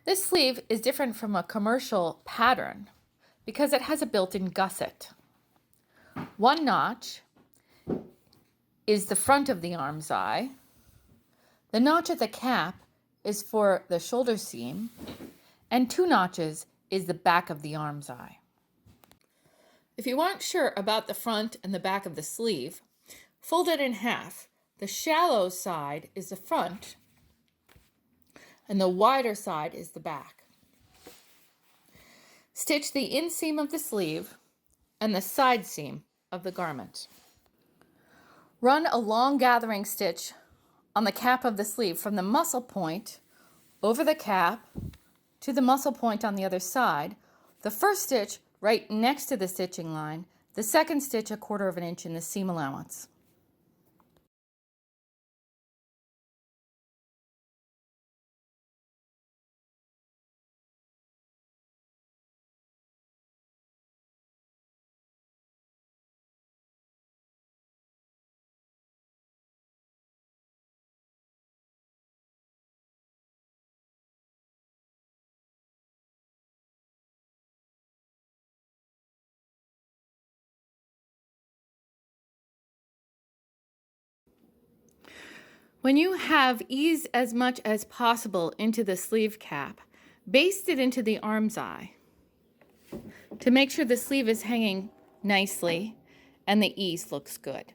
This sleeve is different from a commercial pattern because it has a built-in gusset. One notch is the front of the armscye. The notch at the cap is for the shoulder seam, and 2 notches is the back of the armscye. If you aren't sure about the front and the back of the sleeve, fold it in half. The shallow side is the front, and the wider side is the back. Stitch the inseam of the sleeve and the side seam of the garment. Run a long gathering stitch on the cap of the sleeve from the muscle point over the cap to the muscle point on the other side. The first stitch right next to the stitching line, the second stitch 1/4 inch in the seam allowance. When you have eased as much as possible into the sleeve cap, baste it into the armscye to make sure the sleeve is hanging nicely and the ease looks good.